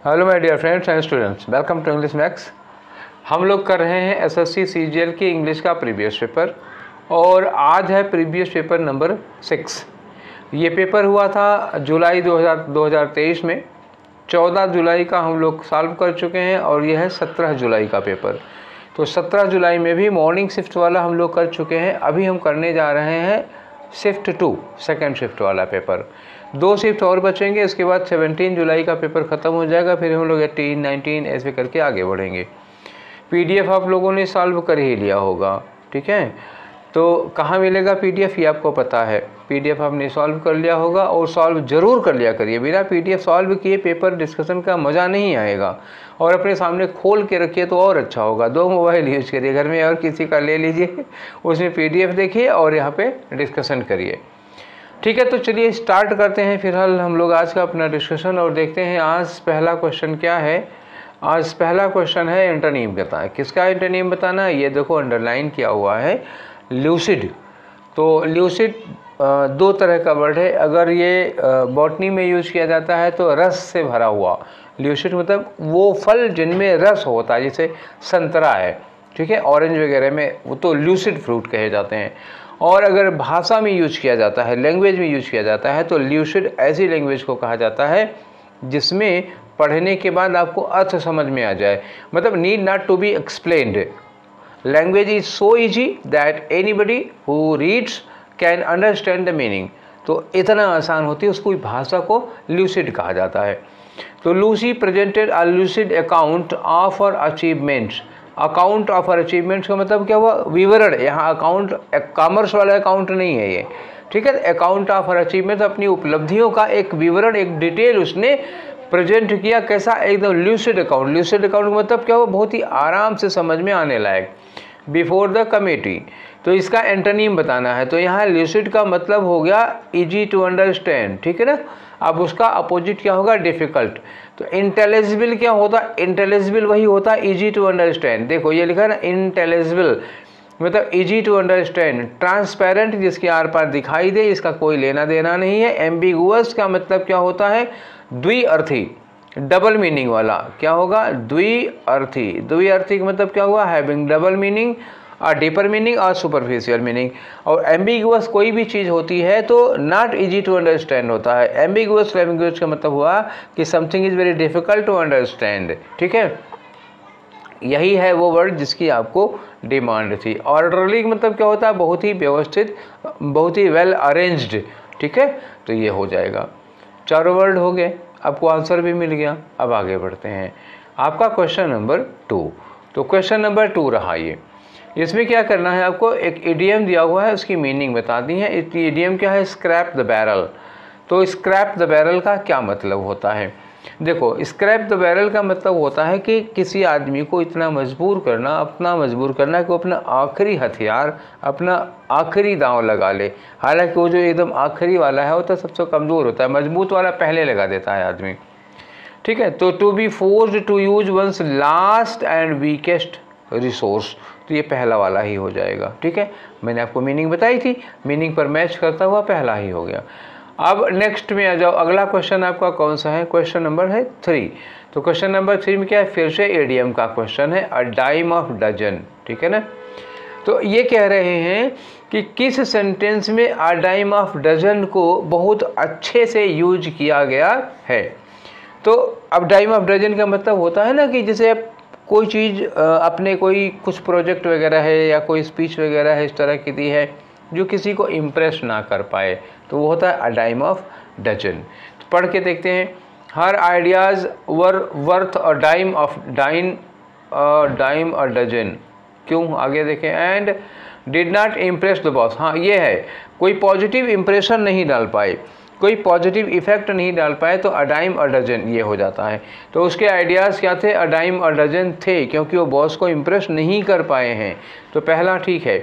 Hello my dear friends and students, welcome to English Max. हम लोग कर रहे हैं एसएससी सीजीएल की इंग्लिश का प्रीवियस पेपर और आज है प्रीवियस पेपर नंबर 6। ये पेपर हुआ था जुलाई 2023 में। 14 जुलाई का हम लोग सॉल्व कर चुके हैं और यह है 17 जुलाई का पेपर। तो 17 जुलाई में भी मॉर्निंग शिफ्ट वाला हम लोग कर चुके हैं। अभी हम करने जा रहे हैं शिफ्ट 2 सेकेंड शिफ्ट वाला पेपर। 2 शिफ्ट और बचेंगे, इसके बाद 17 जुलाई का पेपर ख़त्म हो जाएगा। फिर हम लोग 18, 19 ऐसे करके आगे बढ़ेंगे। पीडीएफ आप लोगों ने सॉल्व कर ही लिया होगा, ठीक है। तो कहाँ मिलेगा पीडीएफ ये आपको पता है। पीडीएफ आपने सॉल्व कर लिया होगा और सॉल्व ज़रूर कर लिया करिए। बिना पीडीएफ सॉल्व किए पेपर डिस्कशन का मज़ा नहीं आएगा। और अपने सामने खोल के रखिए तो और अच्छा होगा। 2 मोबाइल यूज करिए घर में और किसी का ले लीजिए, उसमें पीडीएफ देखिए और यहाँ पे डिस्कशन करिए, ठीक है। तो चलिए स्टार्ट करते हैं फिलहाल हम लोग आज का अपना डिस्कशन और देखते हैं आज पहला क्वेश्चन क्या है। आज पहला क्वेश्चन है एंटोनिम बताएं। किसका एंटोनिम बताना है, ये देखो अंडरलाइन किया हुआ है, ल्यूसिड। तो ल्यूसिड 2 तरह का वर्ड है। अगर ये बॉटनी में यूज किया जाता है तो रस से भरा हुआ। ल्यूसिड मतलब वो फल जिनमें रस होता है, जैसे संतरा है, ठीक है, ऑरेंज वगैरह में, वो तो ल्यूसिड फ्रूट कहे जाते हैं। और अगर भाषा में यूज किया जाता है, लैंग्वेज में यूज किया जाता है, तो ल्यूसिड ऐसी लैंग्वेज को कहा जाता है जिसमें पढ़ने के बाद आपको अर्थ समझ में आ जाए, मतलब need not to be explained. Language is so easy that anybody who reads can understand the meaning. तो इतना आसान होती है, उसको भाषा को ल्यूसिड कहा जाता है। तो Lucy presented a lucid account of her achievements. Account of her achievements का मतलब क्या हुआ, विवरण। यहाँ अकाउंट कॉमर्स वाला अकाउंट नहीं है ये, ठीक है। अकाउंट ऑफ हर अचीवमेंट्स अपनी उपलब्धियों का एक विवरण, एक डिटेल उसने प्रेजेंट किया। कैसा, एकदम ल्यूसिड अकाउंट। ल्यूसिड अकाउंट का मतलब क्या हुआ, बहुत ही आराम से समझ में आने लायक। Before the committee. तो इसका एंटोनिम बताना है। तो यहाँ ल्यूसिड का मतलब हो गया इजी टू अंडरस्टैंड, ठीक है ना। अब उसका अपोजिट क्या होगा, डिफ़िकल्ट। तो इंटेलिजिबल क्या होता है, इंटेलिजिबल वही होता है इजी टू अंडरस्टैंड। देखो ये लिखा है ना, इंटेलिजिबल मतलब इजी टू अंडरस्टैंड। ट्रांसपेरेंट जिसके आर पार दिखाई दे, इसका कोई लेना देना नहीं है। एम्बिगुअस का मतलब क्या होता है, द्विअर्थी, डबल मीनिंग वाला। क्या होगा, द्विअर्थी। द्विअर्थी का मतलब क्या हुआ, हैविंग डबल मीनिंग, और डीपर मीनिंग और सुपरफिशियल मीनिंग। और एम्बिगुअस कोई भी चीज़ होती है तो नॉट इजी टू अंडरस्टैंड होता है। एम्बिगुअस लैंग्वेज का मतलब हुआ कि something is very difficult to understand, ठीक है। यही है वो वर्ड जिसकी आपको डिमांड थी। ऑर्डरली मतलब क्या होता है, बहुत ही व्यवस्थित, बहुत ही वेल अरेंज्ड, ठीक है। तो ये हो जाएगा। 4 वर्ड हो गए, आपको आंसर भी मिल गया। अब आगे बढ़ते हैं, आपका क्वेश्चन नंबर 2। तो क्वेश्चन नंबर 2 रहा ये। इसमें क्या करना है, आपको एक इडियम दिया हुआ है, उसकी मीनिंग बतानी है। इडियम क्या है, स्क्रैप द बैरल। तो स्क्रैप द बैरल का क्या मतलब होता है, देखो स्क्रैप द बैरल का मतलब होता है कि किसी आदमी को इतना मजबूर करना, अपना मजबूर करना कि वो अपना आखिरी हथियार, अपना आखिरी दांव लगा ले। हालांकि वो जो एकदम आखिरी वाला है वो तो सबसे कमज़ोर होता है, मजबूत वाला पहले लगा देता है आदमी, ठीक है। तो to be forced to use one's last and weakest resource, तो ये पहला वाला ही हो जाएगा, ठीक है। मैंने आपको मीनिंग बताई थी, मीनिंग पर मैच करता हुआ पहला ही हो गया। अब नेक्स्ट में आ जाओ, अगला क्वेश्चन आपका कौन सा है, क्वेश्चन नंबर है 3। तो क्वेश्चन नंबर 3 में क्या है, फिर से इडियम का क्वेश्चन है, अ डाइम ऑफ डजन, ठीक है ना। तो ये कह रहे हैं कि किस सेंटेंस में अ डाइम ऑफ डजन को बहुत अच्छे से यूज किया गया है। तो अब डाइम ऑफ डजन का मतलब होता है ना कि जैसे आप कोई चीज़ अपने कोई कुछ प्रोजेक्ट वगैरह है या कोई स्पीच वगैरह है इस तरह की दी है जो किसी को इम्प्रेस ना कर पाए, तो वो होता है अ डाइम ऑफ डजन। तो पढ़ के देखते हैं, her ideas were worth a dime a dozen. क्यों, आगे देखें, and did not impress the boss. हाँ ये है, कोई पॉजिटिव इम्प्रेशन नहीं डाल पाए, कोई पॉजिटिव इफेक्ट नहीं डाल पाए, तो अ डाइम अ डजन ये हो जाता है। तो उसके आइडियाज़ क्या थे, अ डाइम अ डजन थे, क्योंकि वो बॉस को इम्प्रेस नहीं कर पाए हैं। तो पहला ठीक है।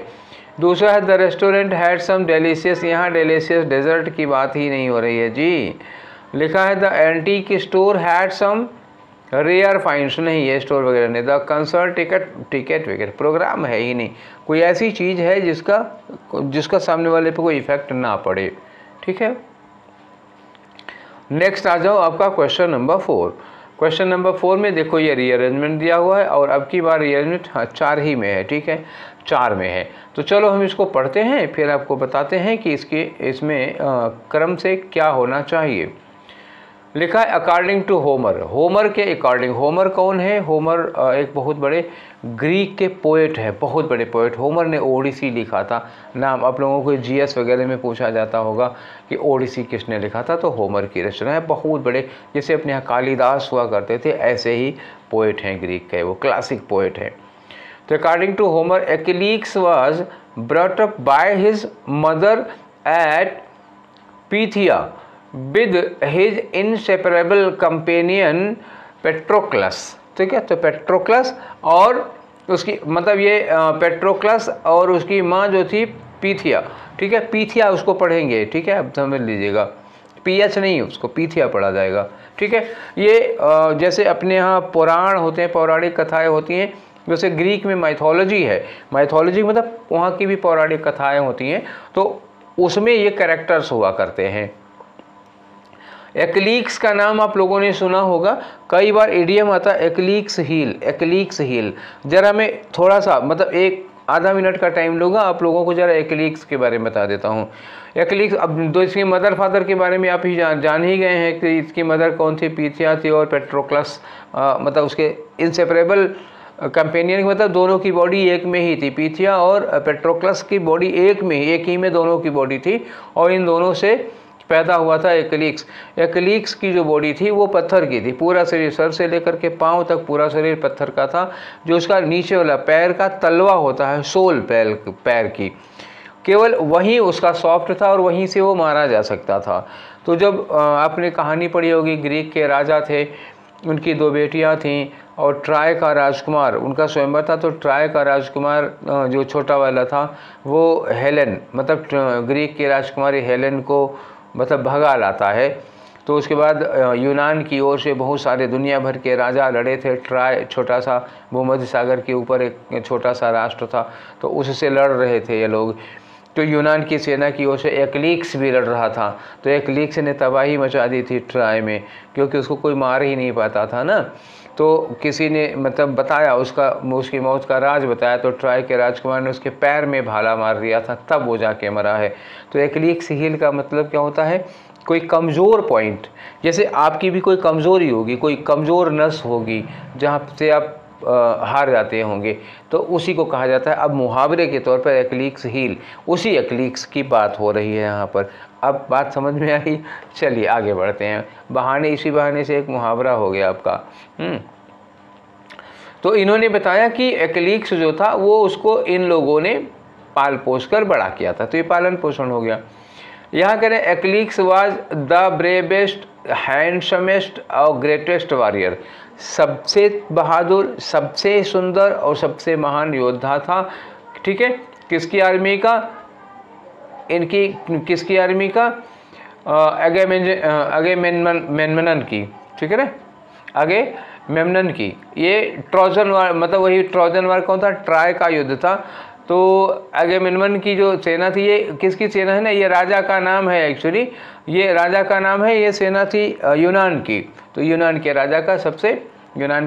दूसरा है the restaurant had some delicious. यहाँ डेलीशियस डेजर्ट की बात ही नहीं हो रही है जी। लिखा है the antique store had some rare finds. नहीं, ये स्टोर वगैरह नहीं। The concert ticket wicket, program है ही नहीं, कोई ऐसी चीज़ है जिसका सामने वाले पे कोई इफेक्ट ना पड़े, ठीक है। नेक्स्ट आ जाओ, आपका क्वेश्चन नंबर 4। क्वेश्चन नंबर 4 में देखो ये रीअरेंजमेंट दिया हुआ है और अब की बार रीअरेंजमेंट 4 ही में है, ठीक है, 4 में है। तो चलो हम इसको पढ़ते हैं, फिर आपको बताते हैं कि इसमें क्रम से क्या होना चाहिए। लिखा है अकॉर्डिंग टू होमर, होमर के अकॉर्डिंग। होमर कौन है? होमर एक बहुत बड़े ग्रीक के पोएट है, बहुत बड़े पोएट। होमर ने ओडिसी लिखा था। नाम आप लोगों को जीएस वगैरह में पूछा जाता होगा कि ओडिसी किसने लिखा था, तो होमर की रचना है। बहुत बड़े, जैसे अपने यहाँ कालिदास हुआ करते थे, ऐसे ही पोएट हैं ग्रीक के, वो क्लासिक पोएट हैं। तो according to Homer Achilles was brought up by his mother at Phthia with his inseparable companion Patroclus, ठीक है। तो पेट्रोक्लस और उसकी मतलब ये पेट्रोक्लस और उसकी माँ जो थी पीथिया, ठीक है, पीथिया उसको पढ़ेंगे, ठीक है, अब समझ लीजिएगा, पीएच नहीं, उसको पीथिया पढ़ा जाएगा, ठीक है। ये जैसे अपने यहाँ पुराण होते हैं, पौराणिक कथाएं होती हैं, जैसे ग्रीक में माइथोलॉजी है, माइथोलॉजी मतलब वहाँ की भी पौराणिक कथाएं होती हैं, तो उसमें ये कैरेक्टर्स हुआ करते हैं। एक्लीक्स का नाम आप लोगों ने सुना होगा, कई बार इडियम आता है एक्लीक्स हील, एक्लीक्स हील। जरा मैं थोड़ा सा मतलब एक आधा मिनट का टाइम लूँगा, आप लोगों को जरा एक्लीक्स के बारे में बता देता हूँ। एक्लीक्स, अब दो इसके मदर फादर के बारे में आप ही जान ही गए हैं कि इसकी मदर कौन थी, पीथिया थी, और पेट्रोक्लस मतलब उसके इंसेपरेबल कंपेनियन, मतलब दोनों की बॉडी एक में ही थी। पीथिया और पेट्रोक्लस की बॉडी एक में ही, एक ही में दोनों की बॉडी थी, और इन दोनों से पैदा हुआ था एक्लीक्स। एक्लीक्स की जो बॉडी थी वो पत्थर की थी, पूरा शरीर सर से लेकर के पांव तक पूरा शरीर पत्थर का था। जो उसका नीचे वाला पैर का तलवा होता है, सोल पैर की, केवल वहीं उसका सॉफ्ट था और वहीं से वो मारा जा सकता था। तो जब आपने कहानी पढ़ी होगी, ग्रीक के राजा थे, उनकी 2 बेटियां थीं और ट्राय का राजकुमार उनका स्वयंवर था। तो ट्राय का राजकुमार जो छोटा वाला था वो हेलेन, मतलब ग्रीक की राजकुमारी हेलेन को मतलब भगा लाता है। तो उसके बाद यूनान की ओर से बहुत सारे दुनिया भर के राजा लड़े थे। ट्राय छोटा सा भूमध्य सागर के ऊपर एक छोटा सा राष्ट्र था, तो उससे लड़ रहे थे ये लोग। तो यूनान की सेना की ओर से एक्लीक्स भी लड़ रहा था। तो एक्लीक्स ने तबाही मचा दी थी ट्राय में, क्योंकि उसको कोई मार ही नहीं पाता था ना। तो किसी ने मतलब बताया, उसकी मौत का राज बताया, तो ट्राय के राजकुमार ने उसके पैर में भाला मार दिया था, तब वो जाके मरा है। तो एक्लीक्स हील का मतलब क्या होता है? कोई कमज़ोर पॉइंट, जैसे आपकी भी कोई कमज़ोरी होगी, कोई कमज़ोर नस होगी जहाँ से आप हार जाते होंगे, तो उसी को कहा जाता है। अब मुहावरे के तौर पर एक्लीक्स हील, उसी एक्लीक्स की बात हो रही है यहाँ पर। अब बात समझ में आई? चलिए आगे बढ़ते हैं। इसी बहाने से एक मुहावरा हो गया आपका। तो इन्होंने बताया कि एक्लीक्स जो था वो उसको इन लोगों ने पाल पोस कर बड़ा किया था, तो ये पालन पोषण हो गया। यहाँ करें एक्लीक्स वाज द ब्रेवेस्ट, हैंडसमेस्ट और ग्रेटेस्ट वॉरियर, सबसे बहादुर, सबसे सुंदर और सबसे महान योद्धा था, ठीक है। किसकी आर्मी का? किसकी आर्मी का? अगेमेम्नन की, ठीक है ना, अगेमेम्नन की। ये ट्रोजन वार, मतलब वही ट्रोजन वार कौन था? ट्राय का युद्ध था। तो अगेमेम्नन की जो सेना थी, ये किसकी सेना है ना, ये राजा का नाम है एक्चुअली, ये राजा का नाम है, ये सेना थी यूनान की। तो यूनान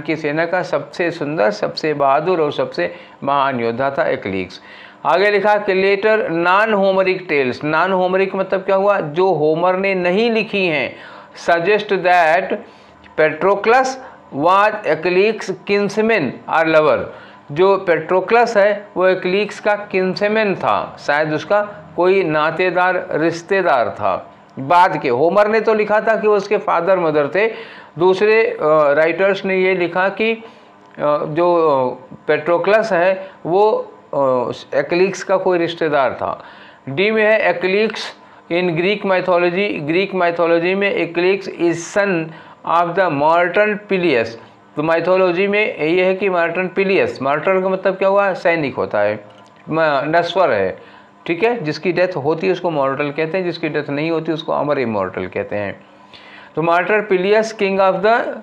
की सेना का सबसे सुंदर, सबसे बहादुर और सबसे महान योद्धा था एक्लीक्स। आगे लिखा कि later non Homeric tales, non Homeric मतलब क्या हुआ? जो होमर ने नहीं लिखी हैं, suggest that Patroclus was Achilles kinsman और लवर। जो पेट्रोक्लस है वो एक्लीक्स का किन्समैन था, शायद उसका कोई नातेदार रिश्तेदार था। बाद के होमर ने तो लिखा था कि वो उसके फादर मदर थे, दूसरे राइटर्स ने ये लिखा कि जो पेट्रोक्लस है वो एक्लीक्स का कोई रिश्तेदार था। डी में है Achilles in Greek mythology, Greek mythology में Achilles is son of the mortal Peleus. तो माइथोलॉजी में ये है कि मार्टन पिलियस, मार्टर का मतलब क्या हुआ? सैनिक होता है, नश्वर है, ठीक है। जिसकी डेथ होती है उसको मॉर्टल कहते हैं, जिसकी डेथ नहीं होती उसको अमर इमॉर्टल कहते हैं। तो mortal Peleus king of the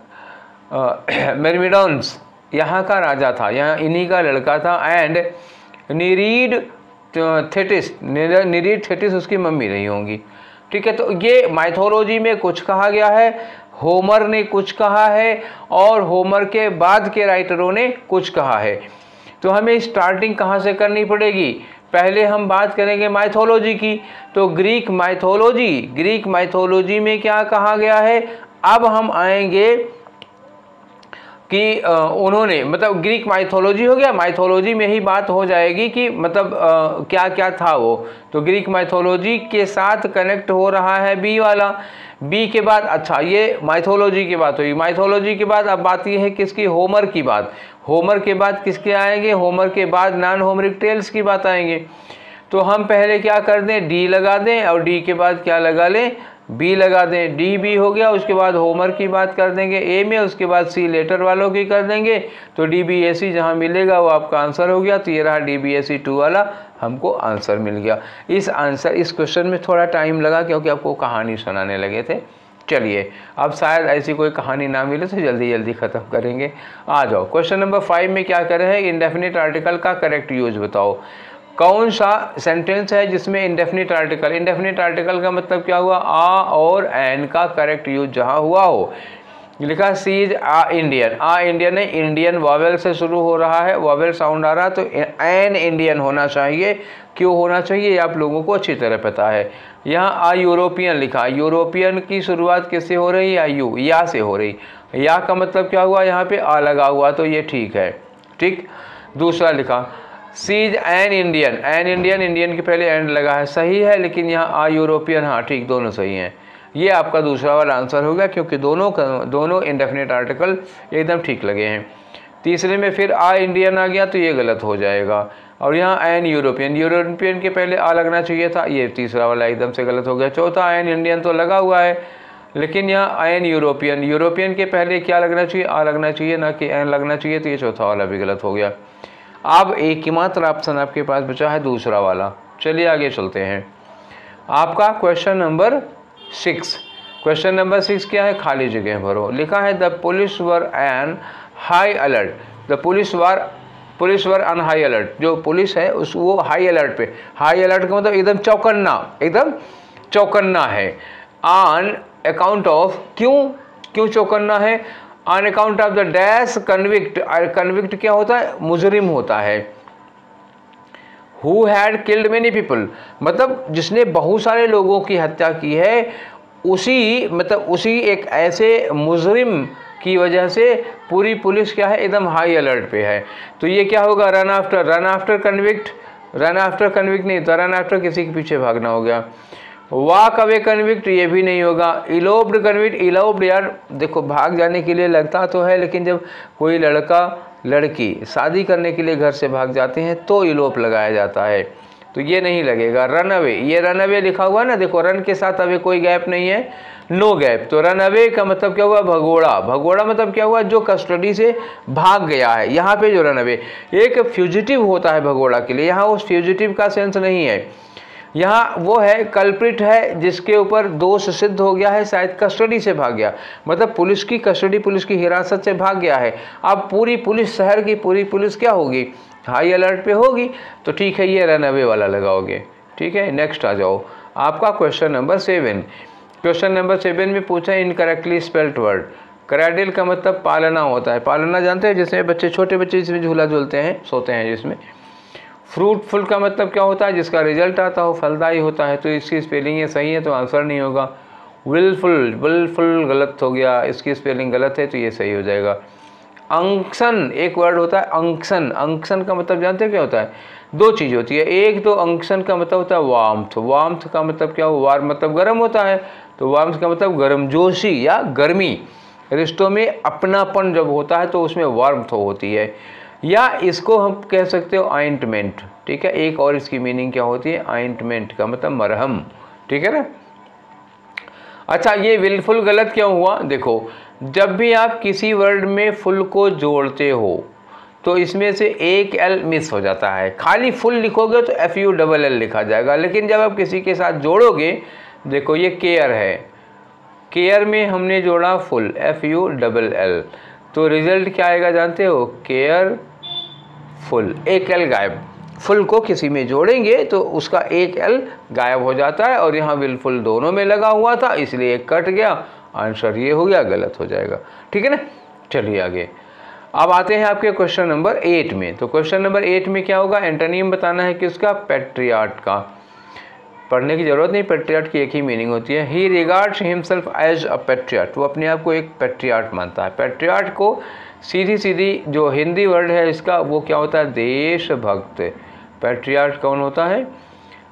Myrmidons यहाँ का राजा था, यहाँ इन्हीं का लड़का था। एंड निरीड थेटिस उसकी मम्मी रही होंगी, ठीक है। तो ये माइथोलॉजी में कुछ कहा गया है होमर ने कुछ कहा है और होमर के बाद के राइटरों ने कुछ कहा है। तो हमें स्टार्टिंग कहाँ से करनी पड़ेगी? पहले हम बात करेंगे माइथोलॉजी की। तो ग्रीक माइथोलॉजी में क्या कहा गया है? अब हम आएंगे कि उन्होंने मतलब ग्रीक माइथोलॉजी हो गया, माइथोलॉजी में ही बात हो जाएगी कि मतलब क्या क्या था वो। तो ग्रीक माइथोलॉजी के साथ कनेक्ट हो रहा है बी वाला। बी के बाद अच्छा ये माइथोलॉजी की बात हुई। माइथोलॉजी के बाद अब बात ये है किसकी? होमर की बात। होमर के बाद किसके आएंगे? होमर के बाद नॉन होमरिक टेल्स की बात आएंगे। तो हम पहले क्या कर दें? डी लगा दें और डी के बाद क्या लगा लें? बी लगा दें। डी बी हो गया, उसके बाद होमर की बात कर देंगे ए में, उसके बाद सी लेटर वालों की कर देंगे। तो डी बी ए सी जहाँ मिलेगा वो आपका आंसर हो गया। तो ये रहा डी बी ए सी 2 वाला हमको आंसर मिल गया। इस क्वेश्चन में थोड़ा टाइम लगा क्योंकि आपको कहानी सुनाने लगे थे। चलिए अब शायद ऐसी कोई कहानी ना मिले तो जल्दी जल्दी ख़त्म करेंगे। आ जाओ क्वेश्चन नंबर 5 में क्या कर रहे हैं? इंडेफिनिट आर्टिकल का करेक्ट यूज बताओ। कौन सा सेंटेंस है जिसमें इंडेफिनिट आर्टिकल का मतलब क्या हुआ? आ और एन का करेक्ट यूज जहाँ हुआ हो। लिखा सी इज इंडियन। इंडियन है, इंडियन वॉवेल से शुरू हो रहा है, वॉवेल साउंड आ रहा है, तो एन इंडियन होना चाहिए। क्यों होना चाहिए ये आप लोगों को अच्छी तरह पता है। यहाँ यूरोपियन लिखा, यूरोपियन की शुरुआत किससे हो रही है? यू, या से हो रही। या का मतलब क्या हुआ? यहाँ पे आ लगा हुआ, तो ये ठीक है। ठीक, दूसरा लिखा सीज एन इंडियन, इंडियन के पहले एंड लगा है, सही है, लेकिन यहाँ यूरोपियन, हाँ ठीक, दोनों सही हैं। ये आपका दूसरा वाला आंसर होगा क्योंकि दोनों इंडेफिनिट आर्टिकल एकदम ठीक लगे हैं। तीसरे में फिर इंडियन आ गया तो ये गलत हो जाएगा। और यहाँ एन यूरोपियन के पहले आ लगना चाहिए था, ये तीसरा वाला एकदम से गलत हो गया। चौथा एन इंडियन तो लगा हुआ है, लेकिन यहाँ एन यूरोपियन के पहले क्या लगना चाहिए? आ लगना चाहिए, ना कि एन लगना चाहिए, तो ये चौथा वाला भी गलत हो गया। अब एक ही मात्र ऑप्शन आपके पास बचा है, दूसरा वाला। चलिए आगे चलते हैं। आपका क्वेश्चन नंबर 6 क्या है? खाली जगह भरो। लिखा है the police were N high alert. The police were on high alert. जो पुलिस है वो हाई अलर्ट पे। हाई अलर्ट का मतलब एकदम चौकन्ना है। ऑन अकाउंट ऑफ, क्यों चौकन्ना है? On account of the dash convict. Convict क्या होता है? मुजरिम होता है। Who had killed many people, मतलब जिसने बहुत सारे लोगों की हत्या की है, उसी एक ऐसे मुजरिम की वजह से पूरी पुलिस क्या है? एकदम हाई अलर्ट पे है। तो ये क्या होगा? रन आफ्टर कन्विक्ट नहीं, तो रन आफ्टर किसी के पीछे भागना हो गया। वॉक अवे कन्विक्ट, ये भी नहीं होगा। इलोप्ड कन्विक्ट, इलोप्ड यार देखो भाग जाने के लिए लगता तो है, लेकिन जब कोई लड़का लड़की शादी करने के लिए घर से भाग जाते हैं तो इलोप लगाया जाता है, तो ये नहीं लगेगा। रन अवे, ये रन अवे लिखा हुआ है ना, देखो रन के साथ अवे कोई गैप नहीं है, नो गैप। तो रन अवे का मतलब क्या हुआ? भगोड़ा मतलब क्या हुआ? जो कस्टडी से भाग गया है। यहाँ पे जो रन अवे एक फ्यूजिटिव होता है भगोड़ा के लिए, यहाँ उस फ्यूजिटिव का सेंस नहीं है। यहाँ वो है कल्प्रिट है जिसके ऊपर दोष सिद्ध हो गया है, शायद कस्टडी से भाग गया, मतलब पुलिस की कस्टडी, पुलिस की हिरासत से भाग गया है। अब पूरी पुलिस, शहर की पूरी पुलिस क्या होगी? हाई अलर्ट पे होगी। तो ठीक है, ये रन अवे वाला लगाओगे। ठीक है, नेक्स्ट आ जाओ। आपका क्वेश्चन नंबर 7 में पूछा है इनकरेक्टली स्पेल्ड वर्ड। क्रैडल का मतलब पालना होता है। पालना जानते हैं, जिसमें बच्चे, छोटे बच्चे जिसमें झूला झूलते हैं, सोते हैं जिसमें। फ्रूटफुल का मतलब क्या होता है? जिसका रिजल्ट आता हो, फलदायी होता है। तो इसकी स्पेलिंग ये सही है तो आंसर नहीं होगा। विलफुल गलत हो गया, इसकी स्पेलिंग गलत है तो ये सही हो जाएगा। अंक्शन एक वर्ड होता है, अंक्शन का मतलब जानते हैं क्या होता है? दो चीज़ होती है। एक तो अंक्शन का मतलब होता है वार्मथ का मतलब क्या हो? वार्म मतलब गर्म होता है, तो वार्मथ का मतलब गर्मजोशी या गर्मी। रिश्तों में अपनापन जब होता है तो उसमें वार्मथ होती है। या इसको हम कह सकते हो ऑइंटमेंट। ठीक है, एक और इसकी मीनिंग क्या होती है? ऑइंटमेंट का मतलब मरहम। ठीक है ना। अच्छा, ये विलफुल गलत क्यों हुआ? देखो, जब भी आप किसी वर्ड में फुल को जोड़ते हो तो इसमें से एक एल मिस हो जाता है। खाली फुल लिखोगे तो FULL लिखा जाएगा, लेकिन जब आप किसी के साथ जोड़ोगे, देखो ये केयर है, केयर में हमने जोड़ा फुल FULL, तो रिजल्ट क्या आएगा जानते हो? केयर फुल, एक एल गायब। फुल को किसी में जोड़ेंगे तो उसका एक एल गायब हो जाता है, और यहाँ विलफुल दोनों में लगा हुआ था इसलिए एक कट गया, आंसर ये हो गया, गलत हो जाएगा। ठीक है ना, चलिए आगे। अब आते हैं आपके क्वेश्चन नंबर 8 में। तो क्वेश्चन नंबर 8 में क्या होगा, एंटोनिम बताना है किसका, पैट्रियार्ट का। पढ़ने की जरूरत नहीं, पैट्रियार्ट की एक ही मीनिंग होती है। ही रिगार्ड्स हिमसेल्फ एज अ पैट्रियार्ट, वो अपने आप को एक पैट्रियार्ट मानता है। पैट्रियार्ट को सीधी सीधी जो हिंदी वर्ड है इसका वो क्या होता है, देशभक्त। पैट्रियार्ट कौन होता है,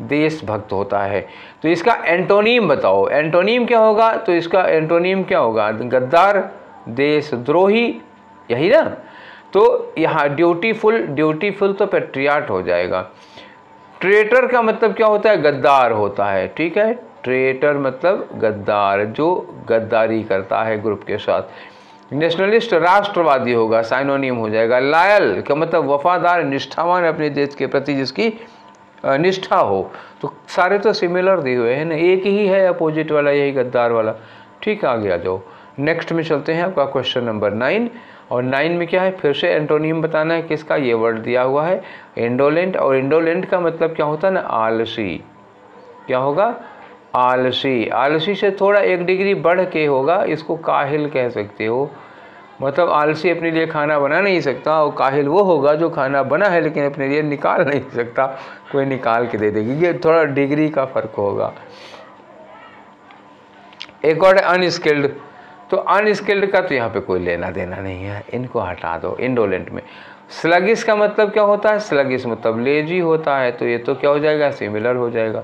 देशभक्त होता है। तो इसका एंटोनिम बताओ, एंटोनिम क्या होगा, तो इसका एंटोनिम क्या होगा, गद्दार, देशद्रोही, यही ना। तो यहाँ ड्यूटीफुल, ड्यूटीफुल तो पैट्रियार्ट हो जाएगा। ट्रेटर का मतलब क्या होता है, गद्दार होता है। ठीक है, ट्रेटर मतलब गद्दार, जो गद्दारी करता है ग्रुप के साथ। नेशनलिस्ट राष्ट्रवादी होगा, साइनोनिम हो जाएगा। लॉयल का मतलब वफादार, निष्ठावान अपने देश के प्रति जिसकी निष्ठा हो। तो सारे तो सिमिलर दिए हुए हैं ना, एक ही है अपोजिट वाला, यही गद्दार वाला। ठीक है, आगे आ जाओ। नेक्स्ट में चलते हैं, आपका क्वेश्चन नंबर 9। और 9 में क्या है, फिर से एंटोनिम बताना है किसका, ये वर्ड दिया हुआ है इंडोलेंट। और इंडोलेंट का मतलब क्या होता है ना, आलसी। क्या होगा, आलसी। आलसी से थोड़ा 1 डिग्री बढ़ के होगा, इसको काहिल कह सकते हो। मतलब आलसी अपने लिए खाना बना नहीं सकता, और काहिल वो होगा जो खाना बना है लेकिन अपने लिए निकाल नहीं सकता, कोई निकाल के दे देगी। ये थोड़ा डिग्री का फर्क होगा। एक और अनस्किल्ड, तो अनस्किल्ड का तो यहाँ पे कोई लेना देना नहीं है, इनको हटा दो इंडोलेंट में। स्लगिश का मतलब क्या होता है, स्लगिश मतलब लेजी होता है, तो ये तो क्या हो जाएगा, सिमिलर हो जाएगा।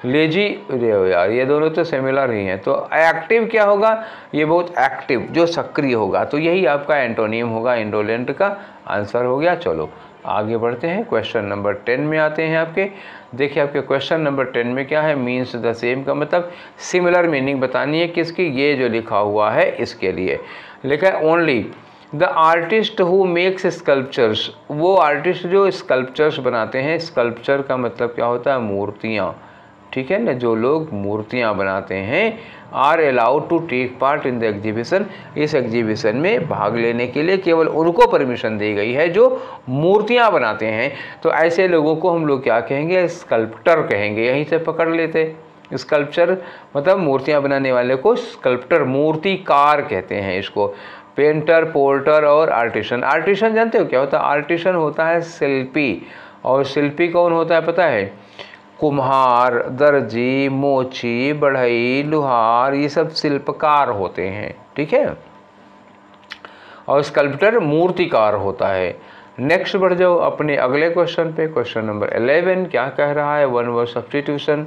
लेजी यार, ये दोनों तो सिमिलर ही हैं। तो एक्टिव क्या होगा, ये बहुत एक्टिव, जो सक्रिय होगा। तो यही आपका एंटोनिम होगा, इंडोलेंट का आंसर हो गया। चलो आगे बढ़ते हैं, क्वेश्चन नंबर 10 में आते हैं आपके। देखिए आपके क्वेश्चन नंबर 10 में क्या है, मीन्स द सेम का मतलब सिमिलर मीनिंग बतानी है किसकी, ये जो लिखा हुआ है इसके लिए लिखा है only the artist who makes sculptures, वो आर्टिस्ट जो स्कल्पचर्स बनाते हैं। स्कल्पचर का मतलब क्या होता है, मूर्तियाँ। ठीक है ना, जो लोग मूर्तियाँ बनाते हैं, are allowed to take part in the exhibition, इस एग्जीबिशन में भाग लेने के लिए केवल उनको परमिशन दी गई है जो मूर्तियाँ बनाते हैं। तो ऐसे लोगों को हम लोग क्या कहेंगे, स्कल्प्टर कहेंगे। यहीं से पकड़ लेते, स्कल्पचर मतलब मूर्तियाँ बनाने वाले को स्कल्प्टर, मूर्तिकार कहते हैं इसको। पेंटर, पोर्टर और आर्टिशन। आर्टिशन जानते हो क्या होता है, आर्टिशन होता है शिल्पी। और शिल्पी कौन होता है पता है, कुम्हार, दर्जी, मोची, बढ़ई, लुहार, ये सब शिल्पकार होते हैं। ठीक है, और स्कल्प्टर मूर्तिकार होता है। नेक्स्ट बढ़ जाओ अपने अगले क्वेश्चन पे, क्वेश्चन नंबर 11 क्या कह रहा है, वन वर्ड सब्स्टिट्यूशन।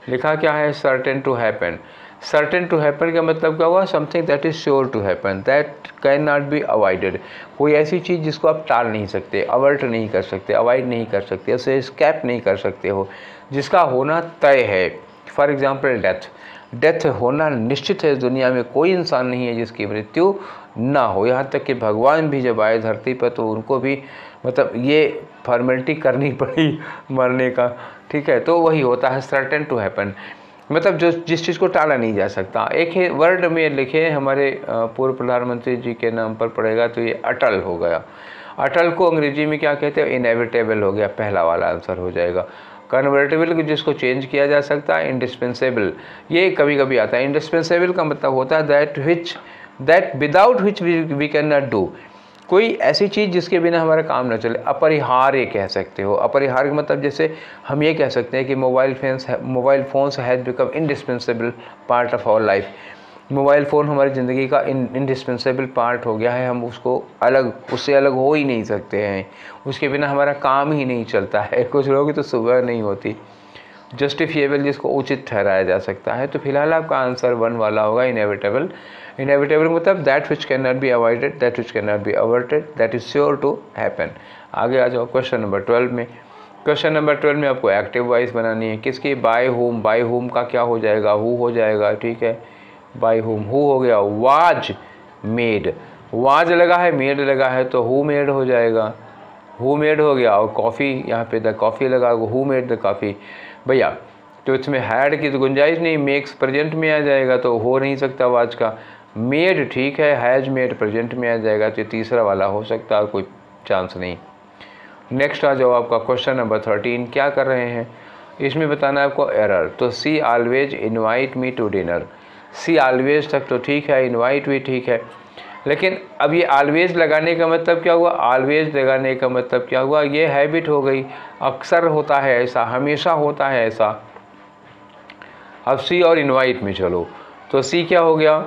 लिखा क्या है, certain to happen. Certain to happen का मतलब क्या हुआ, something that is sure to happen, that can not be avoided. कोई ऐसी चीज़ जिसको आप टाल नहीं सकते, अवर्ट नहीं कर सकते, अवॉइड नहीं कर सकते, उसे स्कैप नहीं कर सकते हो, जिसका होना तय है। फॉर एग्जाम्पल डेथ, डेथ होना निश्चित है। दुनिया में कोई इंसान नहीं है जिसकी मृत्यु ना हो। यहाँ तक कि भगवान भी जब आए धरती पर तो उनको भी मतलब ये फॉर्मेलिटी करनी पड़ी मरने का। ठीक है, तो वही होता है सर्टेन टू हैपन, मतलब जो जिस चीज़ को टाला नहीं जा सकता। एक वर्ड में लिखे हमारे पूर्व प्रधानमंत्री जी के नाम पर पड़ेगा तो ये अटल हो गया। अटल को अंग्रेजी में क्या कहते हैं, इनएविटेबल हो गया, पहला वाला आंसर हो जाएगा। कन्वर्टेबल जिसको चेंज किया जा सकता है, इंडिस्पेंसेबल, ये कभी कभी आता है। इंडिस्पेंसेबल का मतलब होता है that without which we can not do, कोई ऐसी चीज़ जिसके बिना हमारा काम न चले। अपरिहार्य कह सकते हो। अपरिहार्य मतलब जैसे हम ये कह सकते हैं कि mobile phones has become indispensable part of our life. Mobile phone हमारी ज़िंदगी का इंडिस्पेंसेबल पार्ट हो गया है, हम उससे अलग हो ही नहीं सकते हैं, उसके बिना हमारा काम ही नहीं चलता है। कुछ लोगों की तो सुबह नहीं होती। जस्टिफिएबल जिसको उचित ठहराया जा सकता है। तो फिलहाल आपका आंसर 1 वाला होगा, इनएविटेबल। इनएविटेबल मतलब that which can not be avoided, that which can not be averted, that is sure to happen. आगे आ जाओ क्वेश्चन नंबर 12 में। क्वेश्चन नंबर 12 में आपको एक्टिव वॉइस बनानी है किसकी, बाय होम। बाय होम का क्या हो जाएगा, हु हो जाएगा। ठीक है, बाय होम, हु हो गया। वाज मेड, वाज लगा है, मेड लगा है तो हु मेड हो जाएगा, हु मेड हो गया। और कॉफ़ी, यहाँ पे द कॉफ़ी लगा, हु मेड द कॉफ़ी भैया। तो इसमें हैड की तो गुंजाइश नहीं, मेक्स प्रेजेंट में आ जाएगा तो हो नहीं सकता वाज का। मेड ठीक है, हैज मेड प्रेजेंट में आ जाएगा तो तीसरा वाला हो सकता है, कोई चांस नहीं। नेक्स्ट आ जाओ आपका क्वेश्चन नंबर 13 क्या कर रहे हैं, इसमें बताना है आपको एरर। तो she always invite me to dinner. She always तक तो ठीक है, इनवाइट भी ठीक है, लेकिन अब ये ऑलवेज लगाने का मतलब क्या हुआ, ऑलवेज लगाने का मतलब क्या हुआ, ये हैबिट हो गई, अक्सर होता है ऐसा, हमेशा होता है ऐसा। अब सी और इनवाइट में चलो, तो सी क्या हो गया,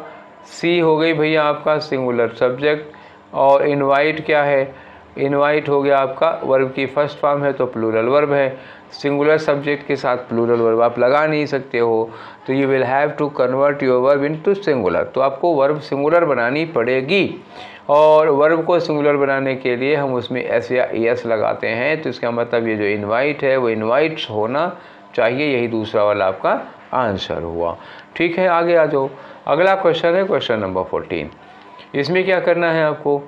सी हो गई भैया आपका सिंगुलर सब्जेक्ट, और इनवाइट क्या है, इनवाइट हो गया आपका वर्ब की फर्स्ट फॉर्म है तो प्लूरल वर्ब है। सिंगुलर सब्जेक्ट के साथ प्लूरल वर्ब आप लगा नहीं सकते हो, तो you will have to convert your verb into singular, तो आपको वर्ब सिंगुलर बनानी पड़ेगी। और वर्ब को सिंगुलर बनाने के लिए हम उसमें एस या एस लगाते हैं, तो इसका मतलब ये जो इनवाइट है वो इनवाइट्स होना चाहिए, यही दूसरा वाला आपका आंसर हुआ। ठीक है, आगे आ जाओ। अगला क्वेश्चन है क्वेश्चन नंबर 14। इसमें क्या करना है आपको,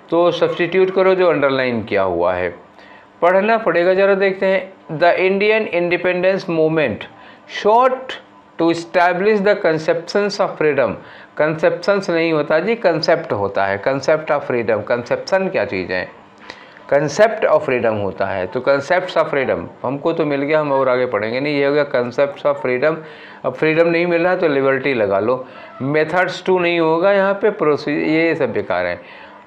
तो सब्स्टिट्यूट करो जो अंडरलाइन किया हुआ है, पढ़ना पड़ेगा। ज़रा देखते हैं। The Indian independence movement sought to establish the conceptions of freedom. Conceptions नहीं होता जी, कंसेप्ट होता है, कंसेप्ट ऑफ फ्रीडम। कंसेप्शन क्या चीज़ है, कंसेप्ट ऑफ फ्रीडम होता है, तो कंसेप्ट ऑफ फ्रीडम हमको तो मिल गया, हम और आगे पढ़ेंगे नहीं, ये हो गया कंसेप्ट ऑफ फ्रीडम। अब फ्रीडम नहीं मिल रहा तो लिबर्टी लगा लो। मेथड्स टू नहीं होगा यहाँ पे, प्रोसीजर, ये सब बेकार है।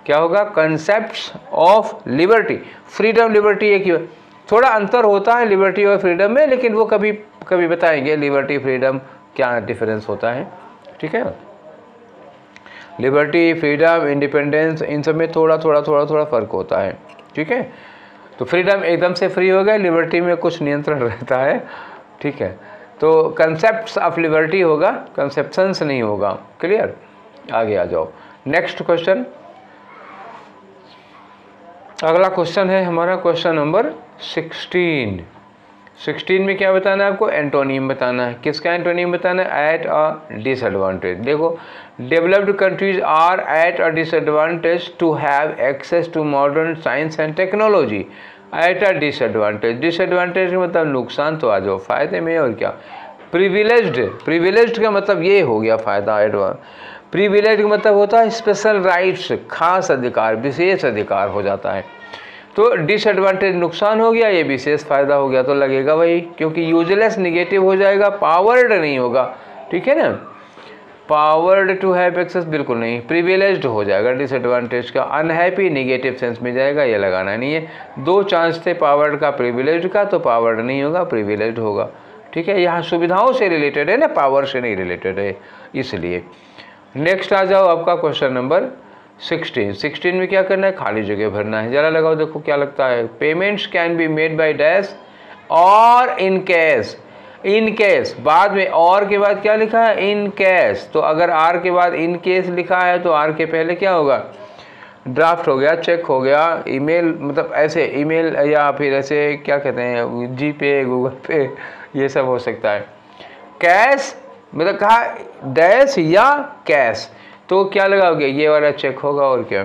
क्या होगा, concepts of liberty. Freedom liberty एक ही, थोड़ा अंतर होता है लिबर्टी और फ्रीडम में, लेकिन वो कभी कभी बताएंगे लिबर्टी फ्रीडम क्या डिफरेंस होता है। ठीक है, लिबर्टी, फ्रीडम, इंडिपेंडेंस, इन सब में थोड़ा थोड़ा फ़र्क होता है। ठीक है, तो फ्रीडम एकदम से फ्री हो गया, लिबर्टी में कुछ नियंत्रण रहता है। ठीक है, तो कंसेप्ट्स ऑफ लिबर्टी होगा, कंसेप्शंस नहीं होगा। क्लियर, आगे आ जाओ। नेक्स्ट क्वेश्चन, अगला क्वेश्चन है हमारा क्वेश्चन नंबर 16। 16 में क्या बताना है आपको, एंटोनिम बताना है। किसका एंटोनिम बताना है, एट अ डिसएडवांटेज। देखो, developed countries are at a disadvantage to have access to modern science and technology. At a disadvantage, disadvantage मतलब नुकसान, तो आ जाओ फायदे में। और क्या, प्रिविलेज्ड, प्रिविलेज्ड का मतलब ये हो गया फायदा। एडवांस, प्रिविलेज का मतलब होता है स्पेशल राइट्स, खास अधिकार, विशेष अधिकार हो जाता है। तो डिसएडवांटेज नुकसान हो गया, ये विशेष फायदा हो गया, तो लगेगा वही, क्योंकि यूजलेस निगेटिव हो जाएगा, पावर्ड नहीं होगा। ठीक है ना, पावर्ड टू हैव एक्सेस बिल्कुल नहीं, प्रिविलेज्ड हो जाएगा डिसएडवांटेज का। अनहैप्पी निगेटिव सेंस में जाएगा, ये लगाना नहीं है। दो चांस थे पावर्ड का प्रिविलेज्ड का, तो पावर्ड नहीं होगा, प्रिविलेज्ड होगा। ठीक है, यहाँ सुविधाओं से रिलेटेड है ना, पावर से नहीं रिलेटेड है, इसलिए। नेक्स्ट आ जाओ आपका क्वेश्चन नंबर 16। 16 में क्या करना है, खाली जगह भरना है। जरा लगाओ, देखो क्या लगता है। Payments can be made by dash और इन कैश। इन केस, बाद में और के बाद क्या लिखा है, इन केस, तो अगर आर के बाद इन केस लिखा है तो आर के पहले क्या होगा, ड्राफ्ट हो गया, चेक हो गया, ईमेल, मतलब ऐसे ईमेल या फिर ऐसे क्या कहते हैं, जी पे, गूगल पे, ये सब हो सकता है। कैश मतलब कहा डैश या कैश, तो क्या लगाओगे, ये वाला चेक होगा, और क्या,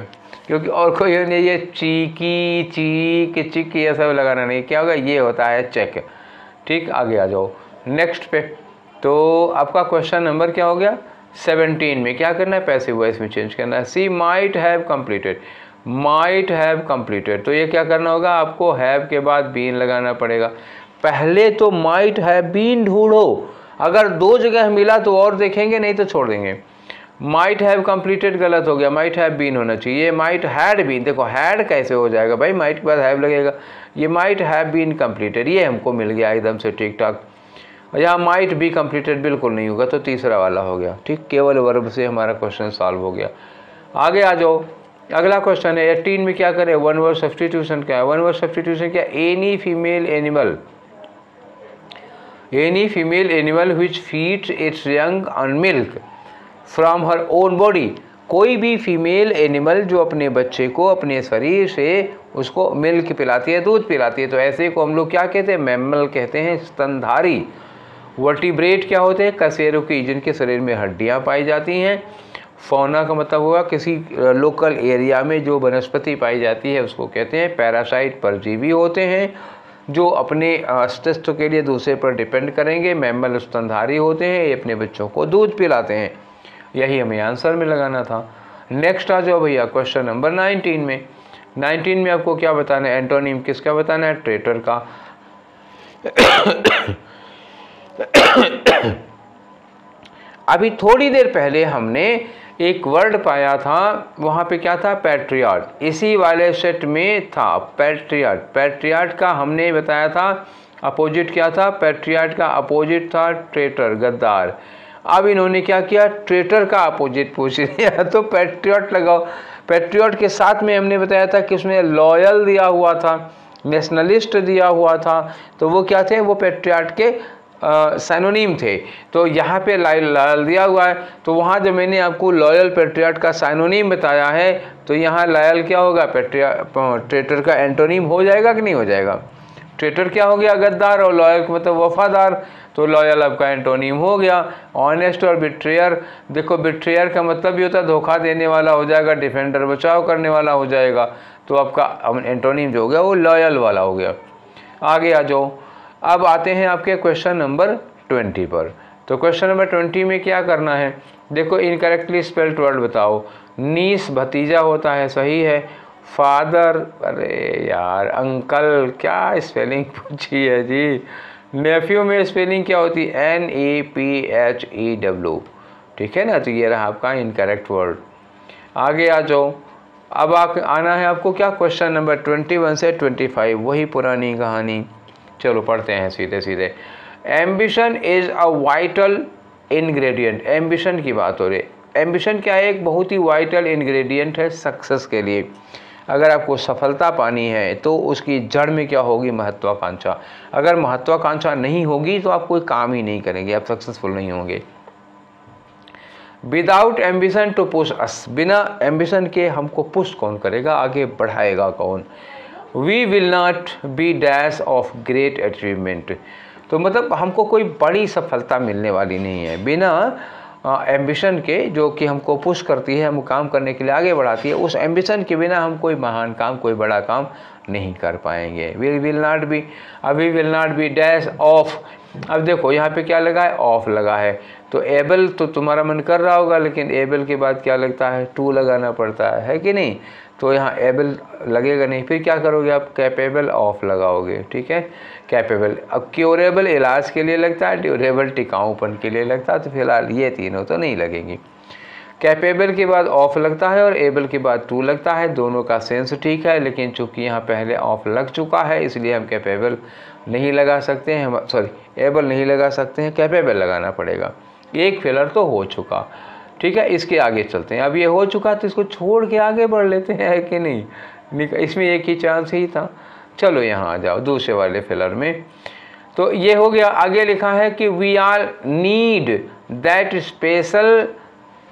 क्योंकि और कोई नहीं, ये चीकी, चीक, चिक, ये सब लगाना नहीं, क्या होगा, ये होता है चेक। ठीक, आगे आ जाओ नेक्स्ट पे। तो आपका क्वेश्चन नंबर क्या हो गया, 17 में क्या करना है, पैसिव वॉइस में चेंज करना है। She might have completed, might have completed, तो ये क्या करना होगा, आपको हैव के बाद बीन लगाना पड़ेगा। पहले तो माइट हैव बीन ढूंढो, अगर दो जगह मिला तो और देखेंगे, नहीं तो छोड़ देंगे। माइट हैव कंप्लीटेड गलत हो गया, माइट हैव बीन होना चाहिए। माइट हैड बीन, देखो हैड कैसे हो जाएगा भाई, माइट के बाद हैव लगेगा, ये माइट हैव बीन कंप्लीटेड, ये हमको मिल गया एकदम से ठीक ठाक। यहाँ माइट बी कंप्लीटेड बिल्कुल नहीं होगा, तो तीसरा वाला हो गया। ठीक, केवल वर्ब से हमारा क्वेश्चन सॉल्व हो गया। आगे आ जाओ, अगला क्वेश्चन है 18 में क्या करें, वन वर्ड सब्स्टिट्यूशन क्या है। वन वर्ड सब्स्टिट्यूशन क्या, any female animal, any female animal which feeds it's young on milk from her own body, कोई भी फीमेल एनिमल जो अपने बच्चे को अपने शरीर से उसको मिल्क पिलाती है, दूध पिलाती है, तो ऐसे को हम लोग क्या कहते हैं, मैमल कहते हैं, स्तनधारी। वर्टिब्रेट क्या होते हैं, कशेरुकी, जिनके शरीर में हड्डियां पाई जाती हैं। फौना का मतलब हुआ किसी लोकल एरिया में जो वनस्पति पाई जाती है उसको कहते हैं। पैरासाइट परजीवी होते हैं जो अपने अस्तित्व के लिए दूसरे पर डिपेंड करेंगे। मैमल स्तनधारी होते हैं, ये अपने बच्चों को दूध पिलाते हैं। यही हमें आंसर में लगाना था। नेक्स्ट आ जाओ भैया क्वेश्चन नंबर 19 में। 19 में आपको क्या बताना है, एंटोनिम किसका बताना है, ट्रेटर का। अभी थोड़ी देर पहले हमने एक वर्ड पाया था, वहाँ पे क्या था, पैट्रियट, इसी वाले सेट में था पैट्रियट। पैट्रियट का हमने बताया था अपोजिट क्या था, पैट्रियट का अपोजिट था ट्रेटर, गद्दार। अब इन्होंने क्या किया, ट्रेटर का अपोजिट पूछ लिया तो पैट्रियट लगाओ। पैट्रियट के साथ में हमने बताया था कि उसमें लॉयल दिया हुआ था, नेशनलिस्ट दिया हुआ था, तो वो क्या थे, वो पैट्रियट के साइनोनिम थे। तो यहाँ पे लॉयल दिया हुआ है, तो वहाँ जब मैंने आपको लॉयल पैट्रियट का साइनोनिम बताया है, तो यहाँ लॉयल क्या होगा, ट्रेटर का एंटोनिम हो जाएगा कि नहीं हो जाएगा। ट्रेटर क्या हो गया, गद्दार, और लॉयल मतलब वफादार, तो लॉयल आपका एंटोनिम हो गया। ऑनेस्ट और बिट्रेयर, देखो बिट्रेयर का मतलब भी होता है धोखा देने वाला हो जाएगा, डिफेंडर बचाव करने वाला हो जाएगा, तो आपका एंटोनिम जो हो गया वो लॉयल वाला हो गया। आगे आ जाओ, अब आते हैं आपके क्वेश्चन नंबर 20 पर। तो क्वेश्चन नंबर 20 में क्या करना है, देखो इनकरेक्टली स्पेल्ड वर्ड बताओ। नीस भतीजा होता है, सही है। फादर, अरे यार अंकल, क्या स्पेलिंग पूछी है जी। नेफ्यू में स्पेलिंग क्या होती है, NEPHEW, ठीक है ना। तो ये रहा आपका इनकरेक्ट वर्ड। आगे आ जाओ, अब आप आना है आपको क्या, क्वेश्चन नंबर 21 से 25, वही पुरानी कहानी। चलो पढ़ते हैं सीधे सीधे। Ambition is a vital ingredient, ambition की बात हो रही है। एम्बिशन क्या है, एक बहुत ही वाइटल इंग्रेडिएंट है सक्सेस के लिए। अगर आपको सफलता पानी है तो उसकी जड़ में क्या होगी, महत्वाकांक्षा। अगर महत्वाकांक्षा नहीं होगी तो आप कोई काम ही नहीं करेंगे, आप सक्सेसफुल नहीं होंगे। Without ambition to push us, बिना एम्बिशन के हमको पुश कौन करेगा, आगे बढ़ाएगा कौन। We will not be dash of great achievement, तो मतलब हमको कोई बड़ी सफलता मिलने वाली नहीं है बिना एम्बिशन के, जो कि हमको पुश करती है, हम काम करने के लिए आगे बढ़ाती है। उस एम्बिशन के बिना हम कोई महान काम, कोई बड़ा काम नहीं कर पाएंगे। वी विल नॉट बी, अभी will not be dash of, अब देखो यहाँ पे क्या लगा है, ऑफ लगा है। तो एबल तो तुम्हारा मन कर रहा होगा, लेकिन एबल के बाद क्या लगता है, टू लगाना पड़ता है कि नहीं। तो यहाँ एबल लगेगा नहीं, फिर क्या करोगे आप, कैपेबल ऑफ लगाओगे, ठीक है, कैपेबल। अब क्योरेबल इलाज के लिए लगता है, ड्यूरेबल टिकाऊपन के लिए लगता है, तो फिलहाल ये तीनों तो नहीं लगेंगी। कैपेबल के बाद ऑफ लगता है और एबल के बाद टू लगता है, दोनों का सेंस ठीक है, लेकिन चूंकि यहाँ पहले ऑफ लग चुका है इसलिए हम कैपेबल नहीं लगा सकते हैं, सॉरी एबल नहीं लगा सकते हैं, कैपेबल लगाना पड़ेगा। एक फेलर तो हो चुका, ठीक है। इसके आगे चलते हैं, अब ये हो चुका तो इसको छोड़ के आगे बढ़ लेते हैं कि नहीं, इसमें एक ही चांस ही था। चलो यहाँ आ जाओ दूसरे वाले फेलर में। तो ये हो गया, आगे लिखा है कि we are need that special,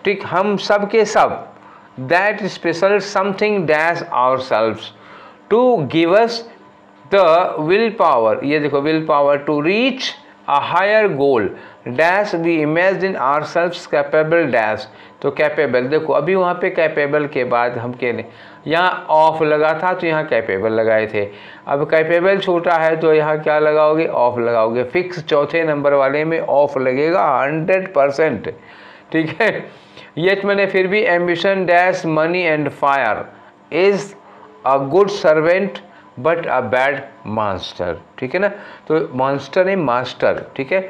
ठीक, हम सब के सब, that special something dash ourselves to give us the will power, ये देखो will power to reach a higher goal dash we imagine ourselves capable dash। तो कैपेबल, देखो अभी वहाँ पे कैपेबल के बाद हम के यहाँ ऑफ लगा था तो यहाँ कैपेबल लगाए थे, अब कैपेबल छोटा है तो यहाँ क्या लगाओगे, ऑफ लगाओगे। फिक्स चौथे नंबर वाले में ऑफ लगेगा 100%, ठीक है। ये मैंने फिर भी ambition dash money and fire is a good servant but a bad master, ठीक है ना। तो मास्टर है मास्टर, ठीक है।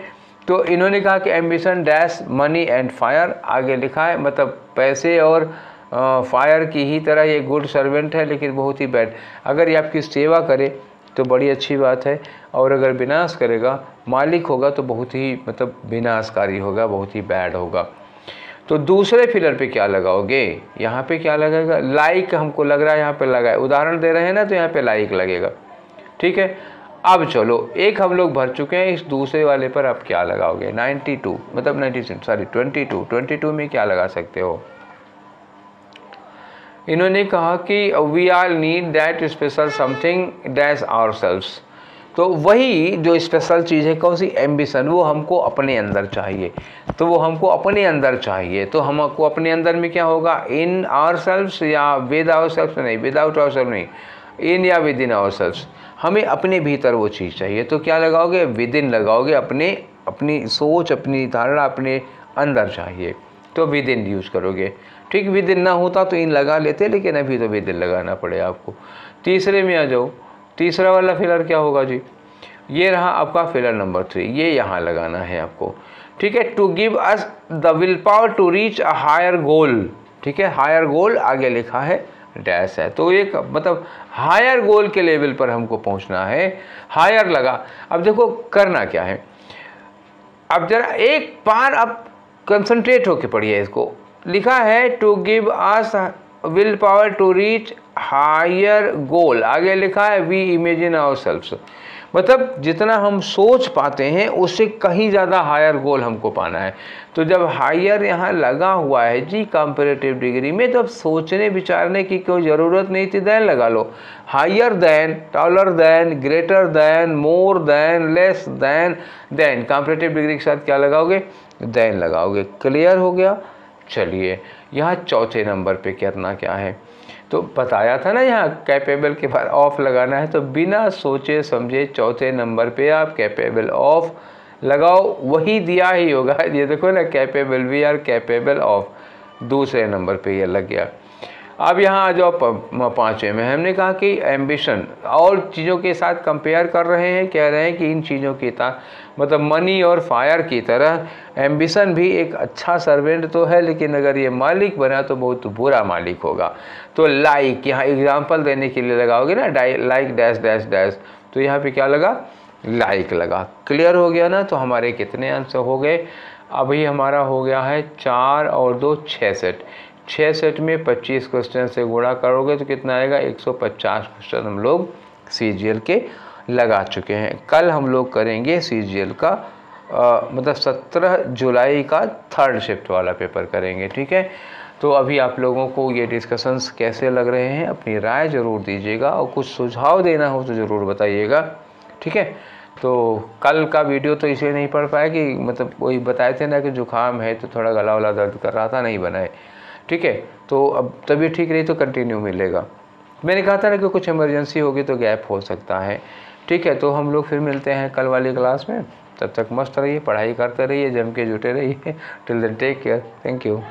तो इन्होंने कहा कि ambition dash money and fire, आगे लिखा है मतलब पैसे और फायर की ही तरह ये गुड सर्वेंट है, लेकिन बहुत ही बैड। अगर ये आपकी सेवा करे तो बड़ी अच्छी बात है, और अगर विनाश करेगा, मालिक होगा तो बहुत ही मतलब विनाशकारी होगा, बहुत ही बैड होगा। तो दूसरे फिलर पे क्या लगाओगे, यहाँ पे क्या लगेगा, लाइक हमको लग रहा है यहाँ पे लगा है, उदाहरण दे रहे हैं ना, तो यहाँ पे लाइक लगेगा, ठीक है। अब चलो एक हम लोग भर चुके हैं, इस दूसरे वाले पर आप क्या लगाओगे, 92 मतलब 22 में क्या लगा सकते हो। इन्होंने कहा कि we are need that special something dash ourselves, तो वही जो स्पेशल चीज़ है, कौन सी, एम्बिशन, वो हमको अपने अंदर चाहिए। तो वो हमको अपने अंदर चाहिए, तो हमको अपने अंदर में क्या होगा, इन आवरसेल्व्स या विद आवरसेल्व्स नहीं, विदाउट आवरसेल्व्स नहीं, इन या विद इन आवरसेल्व्स, हमें अपने भीतर वो चीज़ चाहिए। तो क्या लगाओगे, विद इन लगाओगे, अपनी सोच, अपनी धारणा अपने अंदर चाहिए, तो विद इन यूज़ करोगे, ठीक। विद इन ना होता तो इन लगा लेते, लेकिन अभी तो विद इन लगाना पड़ेगा आपको। तीसरे में आ जाओ, तीसरा वाला फिलर क्या होगा जी, ये रहा आपका फिलर नंबर 3, ये यहाँ लगाना है आपको, ठीक है। To give us the will power to reach a higher goal, ठीक है। हायर गोल आगे लिखा है डैश है, तो एक मतलब हायर गोल के लेवल पर हमको पहुंचना है, हायर लगा। अब देखो करना क्या है, अब जरा एक बार आप कंसंट्रेट होके पढ़िए इसको। लिखा है to give us will power to reach higher goal, आगे लिखा है वी इमेजिन आवरसेल्व्स, मतलब जितना हम सोच पाते हैं उससे कहीं ज़्यादा हायर गोल हमको पाना है। तो जब हायर यहाँ लगा हुआ है जी कंपैरेटिव डिग्री में, तो अब सोचने विचारने की कोई ज़रूरत नहीं थी, देन लगा लो। Higher than, taller than, greater than, more than, less than, than comparative degree के साथ क्या लगाओगे, देन लगाओगे। क्लियर हो गया। चलिए यहाँ चौथे नंबर पे करना क्या है, तो बताया था ना यहाँ कैपेबल के बाद ऑफ लगाना है, तो बिना सोचे समझे चौथे नंबर पे आप कैपेबल ऑफ लगाओ, वही दिया ही होगा। ये देखो ना capable, we are capable of, दूसरे नंबर पे ये लग गया। अब यहाँ आ जाओ पाँचवें में, हमने कहा कि एम्बिशन और चीज़ों के साथ कंपेयर कर रहे हैं, कह रहे हैं कि इन चीज़ों की मतलब मनी और फायर की तरह एम्बिशन भी एक अच्छा सर्वेंट तो है, लेकिन अगर ये मालिक बना तो बहुत बुरा मालिक होगा। तो लाइक यहाँ एग्जाम्पल देने के लिए लगाओगे ना, लाइक डैश डैश डैश, तो यहाँ पे क्या लगा, लाइक लगा। क्लियर हो गया ना। तो हमारे कितने आंसर हो गए, अभी हमारा हो गया है 4 और 2 6 सेट। 6 सेट में 25 क्वेश्चन से गुणा करोगे तो कितना आएगा, 150 क्वेश्चन हम लोग CGL के लगा चुके हैं। कल हम लोग करेंगे CGL का मतलब 17 जुलाई का 3rd शिफ्ट वाला पेपर करेंगे, ठीक है। तो अभी आप लोगों को ये डिस्कशंस कैसे लग रहे हैं, अपनी राय ज़रूर दीजिएगा, और कुछ सुझाव देना हो तो ज़रूर बताइएगा, ठीक है। तो कल का वीडियो तो इसलिए नहीं पढ़ पाया कि मतलब वही बताए थे ना कि जुकाम है तो थोड़ा गला वाला दर्द कर रहा था, नहीं बनाए, ठीक है। तो अब तबीयत ठीक रही तो कंटिन्यू मिलेगा। मैंने कहा था ना कि कुछ इमरजेंसी होगी तो गैप हो सकता है, ठीक है। तो हम लोग फिर मिलते हैं कल वाली क्लास में, तब तक मस्त रहिए, पढ़ाई करते रहिए, जम के जुटे रहिए। Till then take care, thank you.